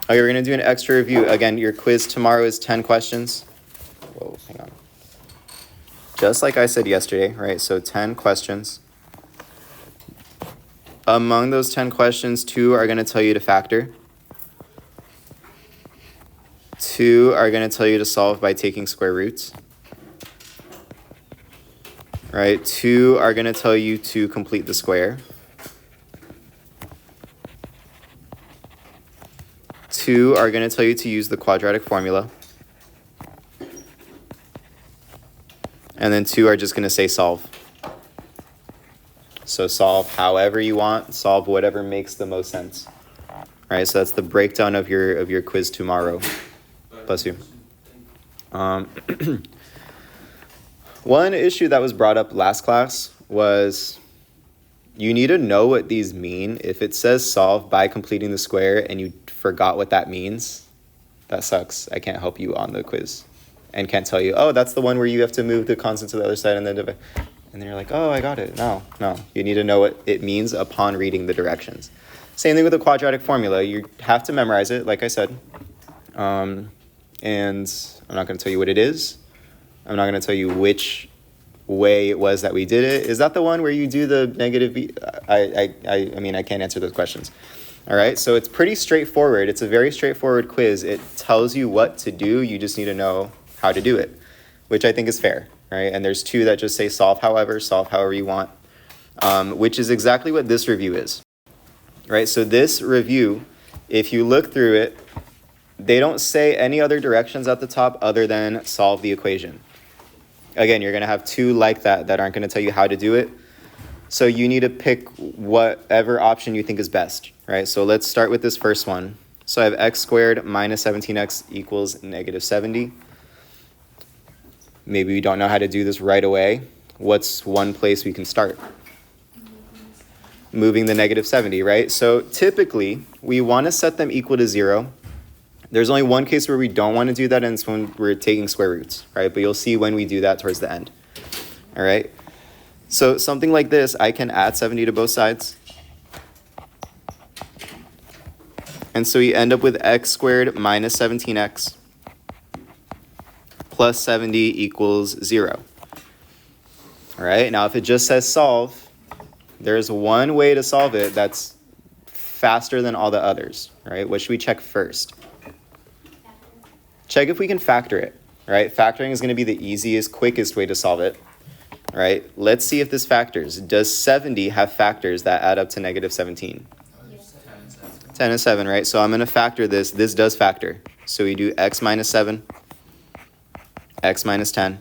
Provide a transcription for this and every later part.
Okay, we're going to do an extra review. Again, your quiz tomorrow is 10 questions. Whoa, hang on. Just like I said yesterday, right? So 10 questions. Among those 10 questions, 2 are going to tell you to factor. 2 are going to tell you to solve by taking square roots. Right? 2 are going to tell you to complete the square. 2 are going to tell you to use the quadratic formula. And then 2 are just going to say solve. So solve however you want, solve whatever makes the most sense. All right, so that's the breakdown of your quiz tomorrow. Bless you. One issue that was brought up last class was you need to know what these mean. If it says solve by completing the square and you forgot what that means, that sucks. I can't help you on the quiz and can't tell you, oh, that's the one where you have to move the constant to the other side and then divide. And then you're like, oh, I got it. No. You need to know what it means upon reading the directions. Same thing with the quadratic formula. You have to memorize it, like I said. And I'm not going to tell you what it is. I'm not going to tell you which way it was that we did it. Is that the one where you do the negative b? I mean, I can't answer those questions. All right, so it's pretty straightforward. It's a very straightforward quiz. It tells you what to do. You just need to know how to do it, which I think is fair, right? And there's 2 that just say solve however you want, which is exactly what this review is, right? So this review, if you look through it, they don't say any other directions at the top other than solve the equation. Again, you're going to have 2 like that aren't going to tell you how to do it. So you need to pick whatever option you think is best, right? So let's start with this first one. So I have x squared minus 17x equals negative 70. Maybe we don't know how to do this right away. What's one place we can start? Moving the negative 70, right? So typically, we want to set them equal to 0. There's only one case where we don't want to do that, and it's when we're taking square roots, right? But you'll see when we do that towards the end, all right? So something like this, I can add 70 to both sides. And so we end up with x squared minus 17x plus 70 equals 0. All right, now if it just says solve, there's one way to solve it that's faster than all the others, right? What should we check first? Check if we can factor it, right? Factoring is going to be the easiest, quickest way to solve it, right? Let's see if this factors. Does 70 have factors that add up to negative 17? Yes. 10 and 7, right? So I'm going to factor this. This does factor. So we do x minus 7, x minus 10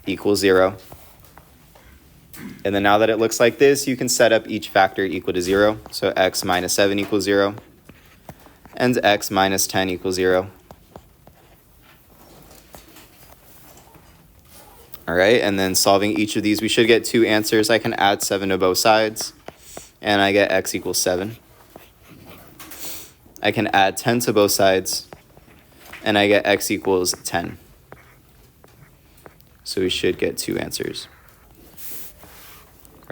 equals 0. And then now that it looks like this, you can set up each factor equal to 0. So x minus 7 equals 0. And x minus 10 equals 0. All right, and then solving each of these, we should get 2 answers. I can add 7 to both sides, and I get x equals 7. I can add 10 to both sides, and I get x equals 10. So we should get 2 answers.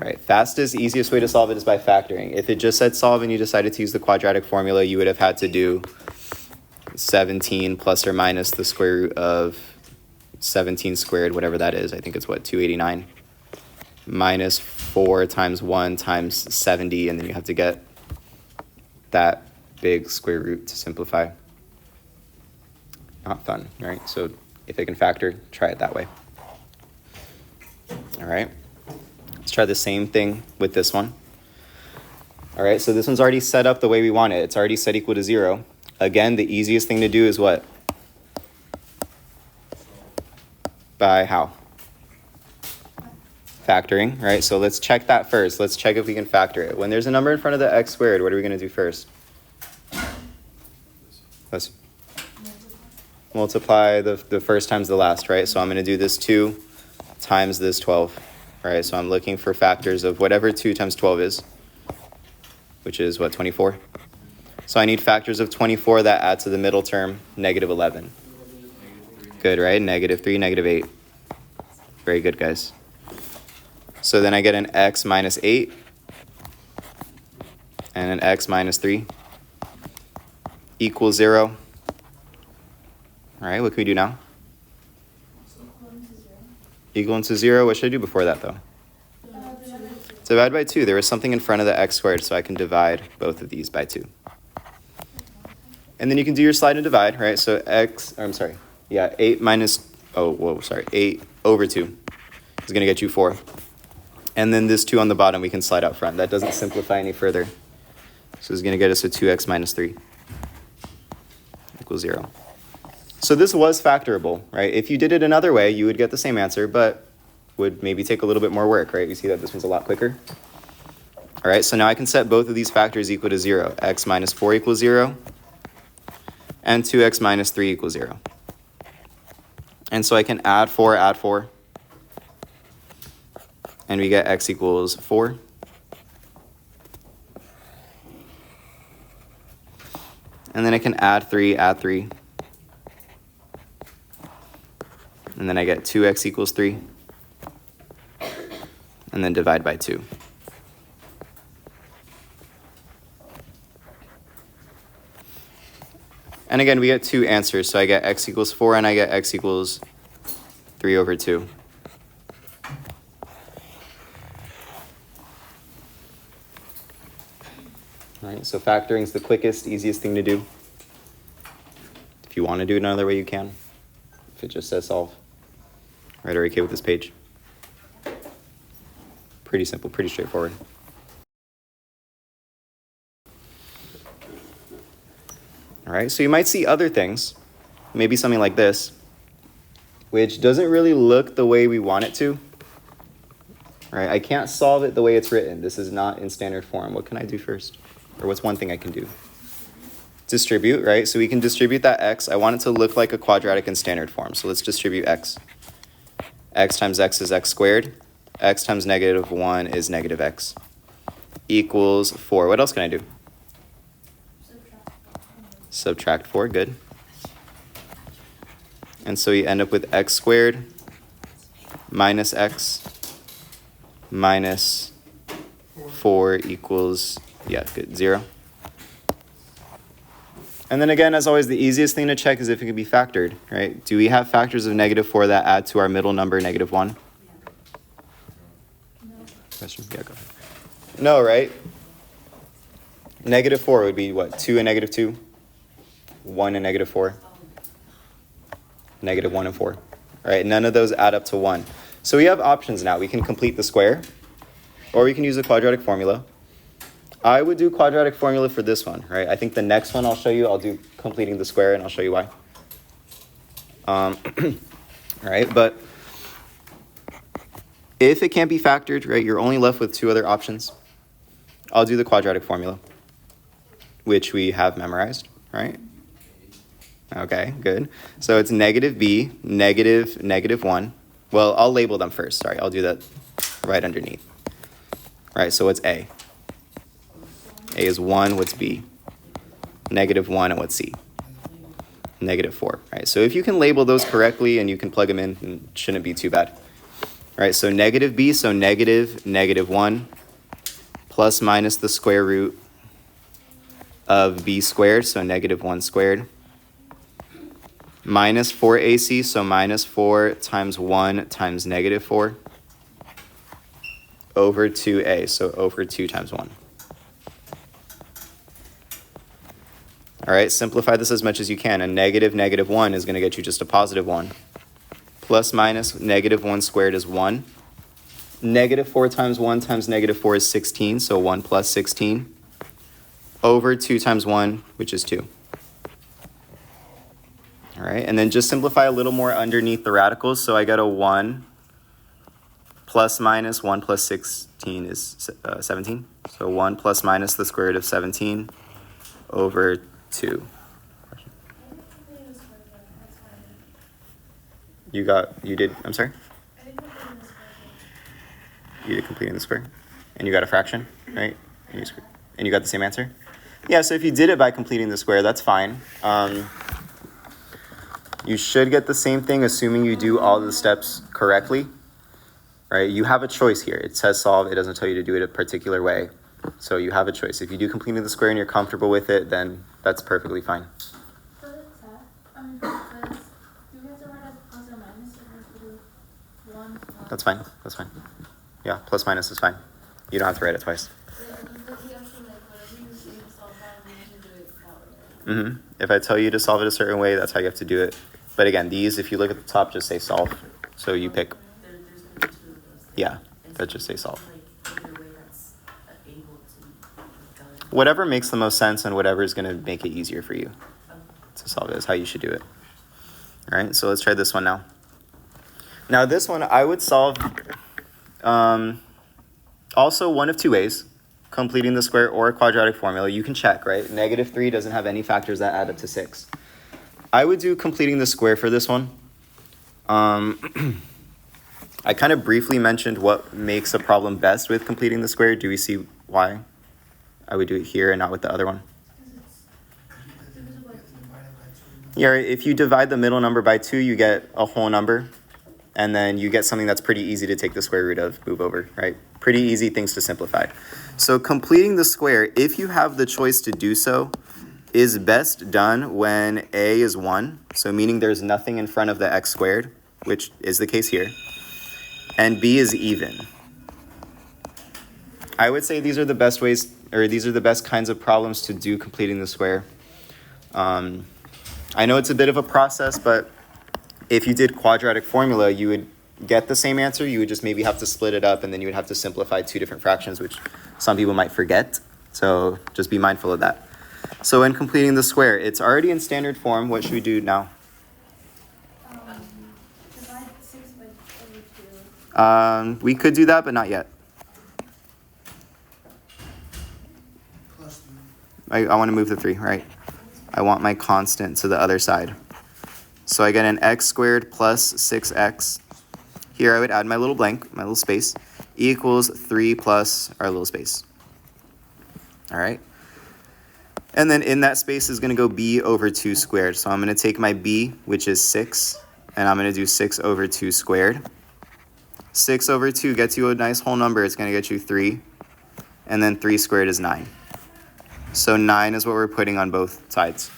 All right, fastest, easiest way to solve it is by factoring. If it just said solve and you decided to use the quadratic formula, you would have had to do 17 plus or minus the square root of 17 squared, whatever that is. I think it's what, 289? Minus 4 times 1 times 70, and then you have to get that big square root to simplify. Not fun, right? So if it can factor, try it that way. All right. Let's try the same thing with this one. All right, so this one's already set up the way we want it. It's already set equal to 0. Again, the easiest thing to do is what? By how? Factoring, right? So let's check that first. Let's check if we can factor it. When there's a number in front of the x squared, what are we going to do first? Let's multiply the first times the last, right? So I'm going to do this 2 times this 12. Right, so I'm looking for factors of whatever 2 times 12 is, which is what, 24? So I need factors of 24 that add to the middle term, negative 11. Good, right? Negative 3, negative 8. Very good, guys. So then I get an x minus 8 and an x minus 3. equals 0. All right, what can we do now? Equal to 0. What should I do before that, though? Divide by 2. There was something in front of the x squared, so I can divide both of these by 2. And then you can do your slide and divide, right? So 8 minus, 8 over 2 is going to get you 4. And then this 2 on the bottom, we can slide out front. That doesn't simplify any further. So it's going to get us a 2x minus 3 equals 0. So this was factorable, right? If you did it another way, you would get the same answer, but would maybe take a little bit more work, right? You see that this one's a lot quicker. All right, so now I can set both of these factors equal to 0. X minus 4 equals 0, and 2x minus 3 equals 0. And so I can add 4, and we get x equals 4. And then I can add 3, and then I get 2x equals 3, and then divide by 2. And again, we get 2 answers, so I get x equals 4 and I get x equals 3 over 2. All right, so factoring is the quickest, easiest thing to do. If you want to do it another way, you can. If it just says solve. All right, are you okay with this page? Pretty simple, pretty straightforward. All right, so you might see other things, maybe something like this, which doesn't really look the way we want it to. All right, I can't solve it the way it's written. This is not in standard form. What can I do first? Or what's one thing I can do? Distribute, right? So we can distribute that x. I want it to look like a quadratic in standard form. So let's distribute x. X times x is x squared. X times negative 1 is negative x. Equals 4. What else can I do? Subtract 4, good. And so you end up with x squared minus x minus 4 equals, good, 0. And then again, as always, the easiest thing to check is if it can be factored, right? Do we have factors of negative 4 that add to our middle number, negative 1? No. Question? Yeah, go ahead. No, right? Negative 4 would be what? 2 and negative 2? 1 and negative 4? Negative 1 and 4. All right, none of those add up to 1. So we have options now. We can complete the square, or we can use a quadratic formula. I would do quadratic formula for this one, right? I think the next one I'll show you, I'll do completing the square, and I'll show you why. All right, but if it can't be factored, right, you're only left with 2 other options. I'll do the quadratic formula, which we have memorized, right? Okay, good. So it's negative b, negative 1. Well, I'll label them first. Sorry, I'll do that right underneath. All right, so what's a? A is 1, what's b? Negative 1, and what's c? Negative 4. All right, so if you can label those correctly and you can plug them in, it shouldn't be too bad. All right, so negative b, so negative 1, plus minus the square root of b squared, so negative 1 squared, minus 4ac, so minus 4 times 1 times negative 4, over 2a, so over 2 times 1. All right, simplify this as much as you can. A negative 1 is going to get you just a positive 1. Plus minus negative 1 squared is 1. Negative 4 times 1 times negative 4 is 16, so 1 plus 16. Over 2 times 1, which is 2. All right, and then just simplify a little more underneath the radicals. So I got a 1 plus minus 1 plus 16 is 17. So 1 plus minus the square root of 17 over 2. I'm sorry? You did completing the square. And you got a fraction, right? And you got the same answer? Yeah, so if you did it by completing the square, that's fine. You should get the same thing, assuming you do all the steps correctly, right? You have a choice here. It says solve. It doesn't tell you to do it a particular way. So you have a choice. If you do completing the square and you're comfortable with it, then That's perfectly fine. For the test, because do we have to write as plus or minus, or we have to do 1 plus? That's fine. That's fine. Yeah, plus minus is fine. You don't have to write it twice. If I tell you to solve it a certain way, that's how you have to do it. But again, these, if you look at the top, just say solve. So you pick. Yeah, that just say solve. Whatever makes the most sense and whatever is going to make it easier for you to solve it is how you should do it. All right, so let's try this one now. Now this one I would solve also one of two ways. Completing the square or a quadratic formula. You can check, right? -3 doesn't have any factors that add up to 6. I would do completing the square for this one. I kind of briefly mentioned what makes a problem best with completing the square. Do we see why I would do it here and not with the other one? Yeah, right. If you divide the middle number by 2, you get a whole number. And then you get something that's pretty easy to take the square root of, move over, right? Pretty easy things to simplify. So completing the square, if you have the choice to do so, is best done when a is 1, so meaning there's nothing in front of the x squared, which is the case here, and b is even. I would say these are the best ways, or these are the best kinds of problems to do completing the square. I know it's a bit of a process, but if you did quadratic formula, you would get the same answer. You would just maybe have to split it up, and then you would have to simplify 2 different fractions, which some people might forget. So just be mindful of that. So when completing the square, it's already in standard form. What should we do now? Divide 6 by 2. We could do that, but not yet. I want to move the 3, right? I want my constant to the other side. So I get an x squared plus 6x. Here I would add my little blank, my little space, equals 3 plus our little space. All right. And then in that space is going to go b over 2 squared. So I'm going to take my b, which is 6, and I'm going to do 6 over 2 squared. 6 over 2 gets you a nice whole number. It's going to get you 3. And then 3 squared is 9. So 9 is what we're putting on both sides.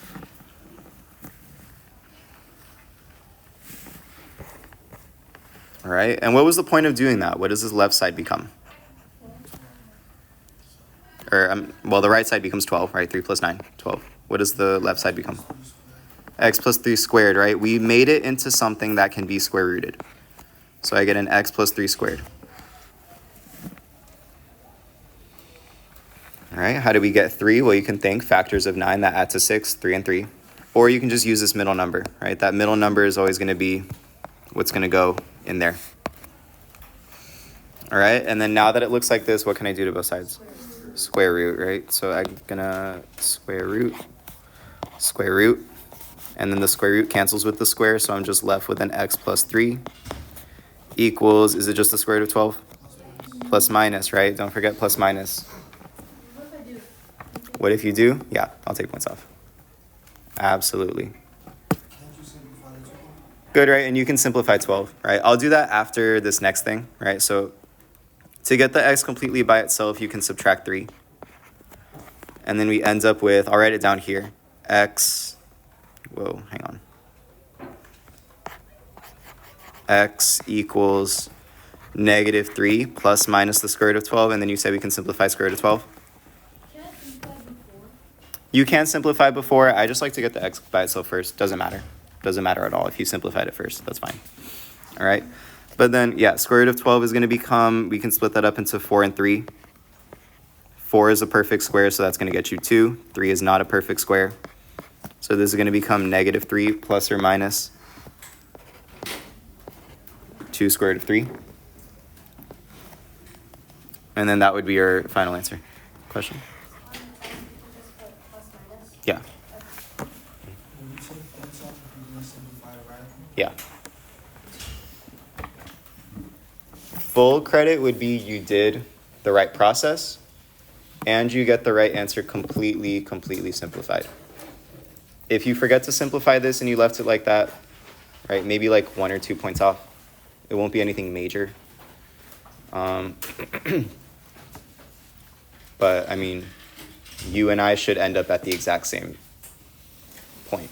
All right, and what was the point of doing that? What does this left side become? Or, well, the right side becomes 12, right? 3 plus 9, 12. What does the left side become? X plus 3 squared, right? We made it into something that can be square rooted. So I get an x plus 3 squared. All right, how do we get 3? Well, you can think factors of 9 that add to 6, 3 and 3. Or you can just use this middle number, right? That middle number is always going to be what's going to go in there. All right, and then now that it looks like this, what can I do to both sides? Square root, right? So I'm going to square root, and then the square root cancels with the square, so I'm just left with an x plus 3 equals, is it just the square root of 12? Plus minus, right? Don't forget plus minus. What if you do? Yeah, I'll take points off. Absolutely. Good, right? And you can simplify 12, right? I'll do that after this next thing, right? So to get the x completely by itself, you can subtract 3. And then we end up with, I'll write it down here, x, whoa, hang on. X equals -3 plus minus the square root of 12, and then you say we can simplify square root of 12? You can simplify before. I just like to get the x by itself first. Doesn't matter. Doesn't matter at all. If you simplified it first, that's fine. All right. But then, yeah, square root of 12 is going to become, we can split that up into 4 and 3. 4 is a perfect square, so that's going to get you 2. 3 is not a perfect square. So this is going to become -3 plus or minus 2 square root of 3. And then that would be your final answer. Question? Yeah. Yeah. Full credit would be you did the right process and you get the right answer completely simplified. If you forget to simplify this and you left it like that, right, maybe like 1 or 2 points off. It won't be anything major. But I mean, you and I should end up at the exact same point.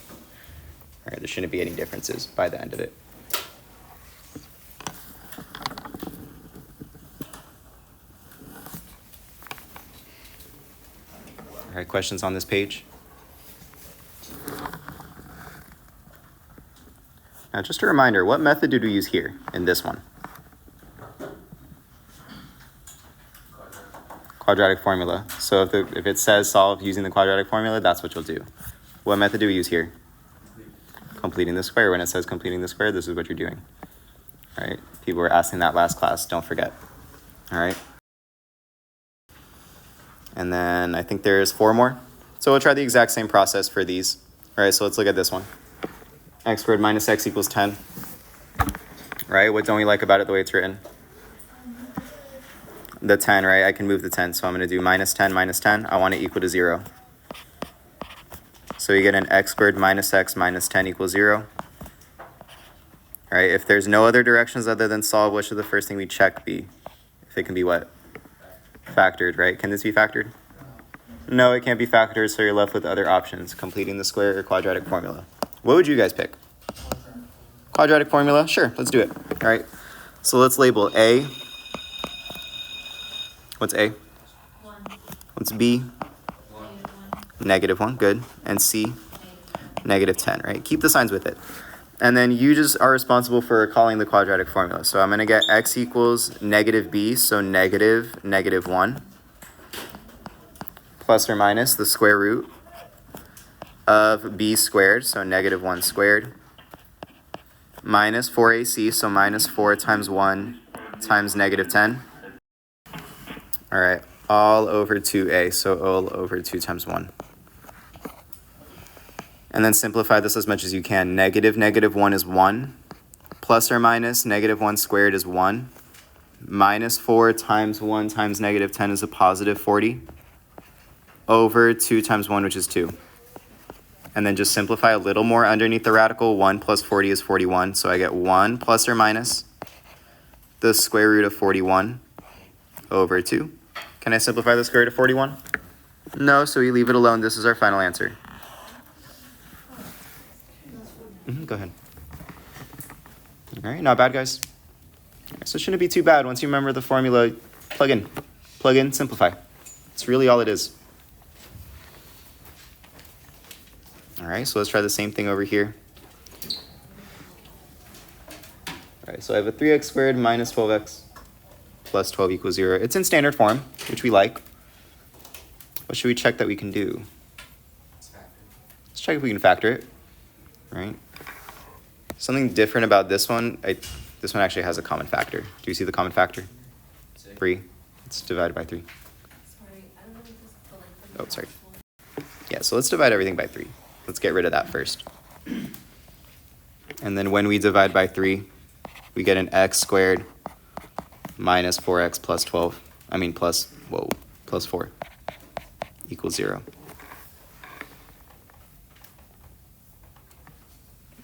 All right, there shouldn't be any differences by the end of it. All right, questions on this page? Now, just a reminder, what method did we use here in this one? Quadratic formula. So if it says solve using the quadratic formula, that's what you'll do. What method do we use here? Completing the square. When it says completing the square, this is what you're doing. All right? People were asking that last class. Don't forget. All right? And then I think there's 4 more. So we'll try the exact same process for these. All right, so let's look at this one. X squared minus x equals 10. Right? What don't we like about it the way it's written? The 10, right? I can move the 10. So I'm going to do minus 10 minus 10. I want it equal to 0. So you get an x squared minus x minus 10 equals 0. All right, if there's no other directions other than solve, what should the first thing we check be? If it can be what? Factored, right? Can this be factored? No, it can't be factored, so you're left with other options. Completing the square or quadratic formula. What would you guys pick? Quadratic formula? Sure, let's do it. All right, so let's label A. What's A? 1. What's B? Negative 1, good. And C? Negative 10, right? Keep the signs with it. And then you just are responsible for calling the quadratic formula. So I'm going to get x equals negative b, so negative 1, plus or minus the square root of b squared, so negative 1 squared, minus 4ac, so minus 4 times 1 times negative 10. All right, all over 2a, so all over 2 times 1. And then simplify this as much as you can. Negative 1 is 1. Plus or minus negative 1 squared is 1. Minus 4 times 1 times negative 10 is a positive 40. Over 2 times 1, which is 2. And then just simplify a little more underneath the radical. 1 plus 40 is 41. So I get 1 plus or minus the square root of 41 over 2. Can I simplify the square root of 41? No, so we leave it alone. This is our final answer. Go ahead. All right, not bad, guys. So it shouldn't be too bad. Once you remember the formula, plug in, simplify. It's really all it is. All right, so let's try the same thing over here. All right, so I have a 3x squared minus 12x plus 12 equals 0. It's in standard form, which we like. What should we check that we can do? Let's check if we can factor it. All right. Something different about this one, this one actually has a common factor. Do you see the common factor? 3. It's divided by 3. Sorry, I don't know if this is the Oh, sorry. Yeah, so let's divide everything by 3. Let's get rid of that first. And then when we divide by 3, we get an x squared minus 4x plus 12. Plus 4 equals 0.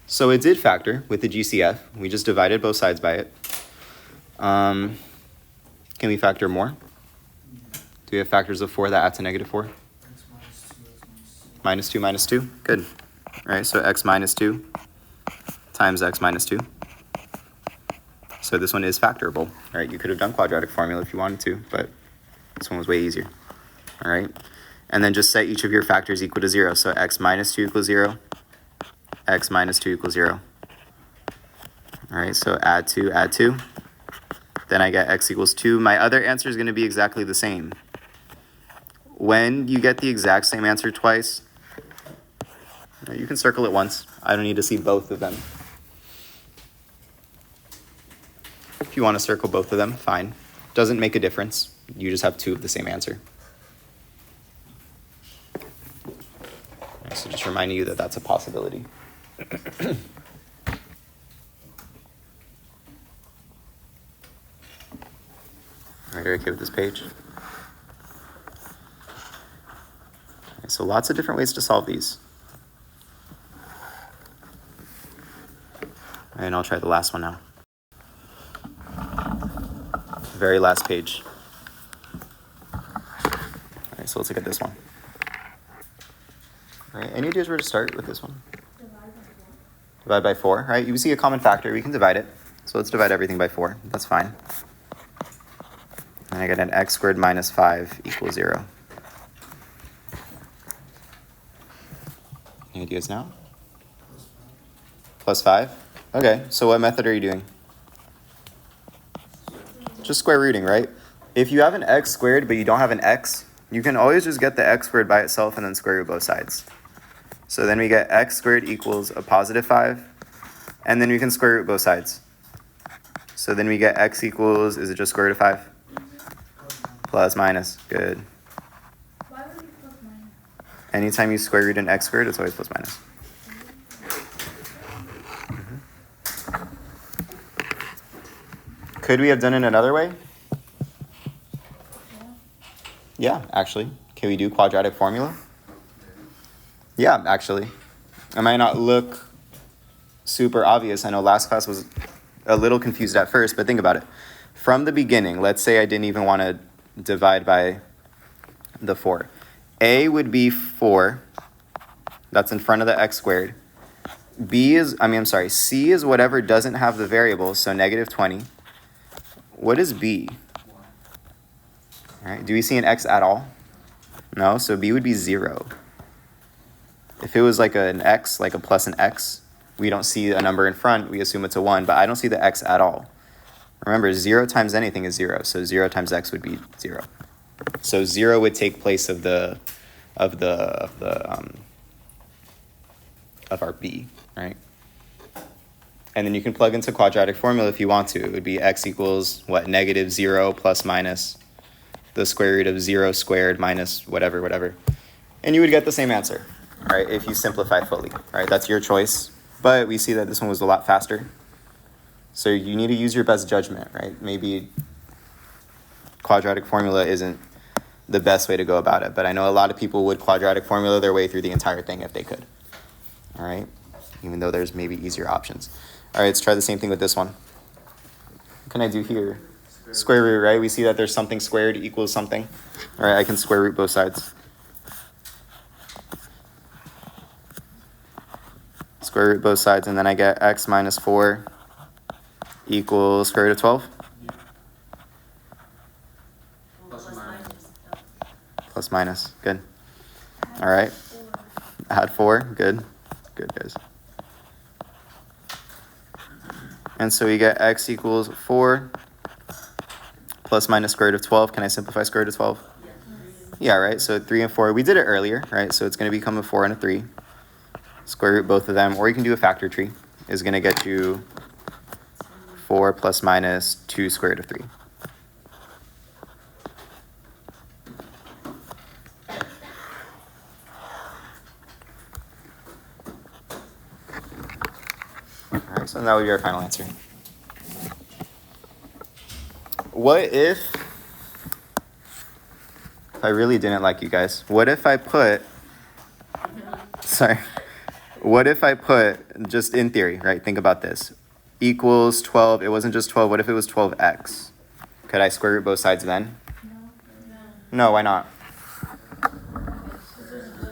So it did factor with the GCF. We just divided both sides by it. Can we factor more? Do we have factors of 4 that add to negative 4? Minus 2 minus 2. Good. All right, so x minus 2 times x minus 2. So this one is factorable. All right, you could have done quadratic formula if you wanted to, but this one was way easier. All right, and then just set each of your factors equal to 0. So x minus 2 equals 0. X minus 2 equals 0. All right, so add 2. Then I get x equals 2. My other answer is going to be exactly the same. When you get the exact same answer twice, you can circle it once. I don't need to see both of them. If you want to circle both of them, fine. Doesn't make a difference. You just have 2 of the same answer. So just reminding you that that's a possibility. All right, are you okay with this page? Okay, so lots of different ways to solve these. All right, and I'll try the last one now. Very last page. All right, so let's look at this one. All right, any ideas where to start with this one? Divide by 4. Divide by 4, right? You see a common factor, we can divide it. So let's divide everything by 4, that's fine. And I get an x squared minus 5 equals 0. Any ideas now? Plus 5? Okay, so what method are you doing? Just square rooting, right? If you have an x squared but you don't have an x, you can always just get the x squared by itself and then square root both sides. So then we get x squared equals a positive 5, and then we can square root both sides. So then we get x equals, is it just square root of 5? Plus minus, good. Why would it be plus minus? Anytime you square root an x squared, it's always plus minus. Could we have done it another way? Yeah, actually. Can we do quadratic formula? Yeah, actually. It might not look super obvious. I know last class was a little confused at first, but think about it. From the beginning, let's say I didn't even want to divide by the 4. A would be 4. That's in front of the x squared. C is whatever doesn't have the variable, so negative 20. What is B? All right, do we see an x at all? No, so B would be 0. If it was like an x, like a plus an x, we don't see a number in front, we assume it's a 1, but I don't see the x at all. Remember, 0 times anything is 0, so 0 times x would be 0. So 0 would take place of our b, right? And then you can plug into quadratic formula if you want to. It would be x equals, what, negative 0 plus minus the square root of 0 squared minus whatever. And you would get the same answer, right, if you simplify fully, right? That's your choice. But we see that this one was a lot faster. So you need to use your best judgment, right? Maybe quadratic formula isn't the best way to go about it, but I know a lot of people would quadratic formula their way through the entire thing if they could, all right? Even though there's maybe easier options. All right, let's try the same thing with this one. What can I do here? Square root, right? We see that there's something squared equals something. All right, I can square root both sides. Square root both sides, and then I get x minus 4 equals square root of 12. Plus minus, good. All right, add 4, good guys. And so we get x equals 4 plus minus square root of 12. Can I simplify square root of 12? Yeah, right, so 3 and 4, we did it earlier, right? So it's going to become a 4 and a 3. Square root both of them, or you can do a factor tree. Is going to get you 4 plus minus 2 square root of 3. All right, so that would be our final answer. What if I really didn't like you guys? What if I put, just in theory, right? Think about this. Equals 12, it wasn't just 12, what if it was 12x? Could I square root both sides then? No, why not?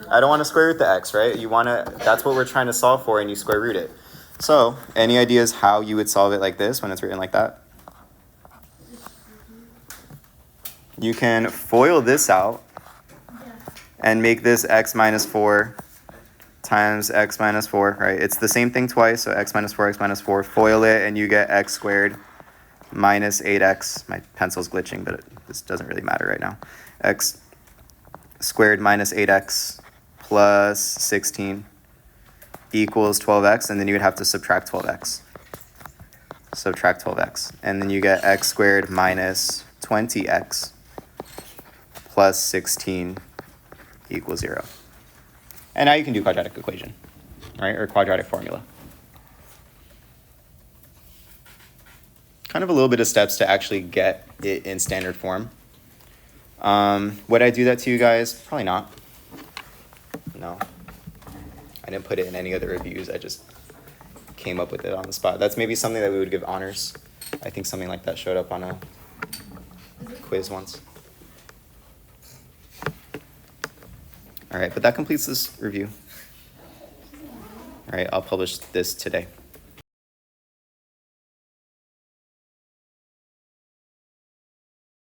I don't want to square root the x, right? That's what we're trying to solve for, and you square root it. So, any ideas how you would solve it like this when it's written like that? You can FOIL this out and make this x minus 4 times x minus 4, right? It's the same thing twice, so x minus 4, FOIL it, and you get x squared minus 8x. My pencil's glitching, but this doesn't really matter right now. X squared minus 8x plus 16 equals 12x, and then you would have to subtract 12x. And then you get x squared minus 20x plus 16 equals 0. And now you can do quadratic equation, right? Or quadratic formula. Kind of a little bit of steps to actually get it in standard form. Would I do that to you guys? Probably not. No. I didn't put it in any other reviews. I just came up with it on the spot. That's maybe something that we would give honors. I think something like that showed up on a quiz once. All right, but that completes this review. All right, I'll publish this today.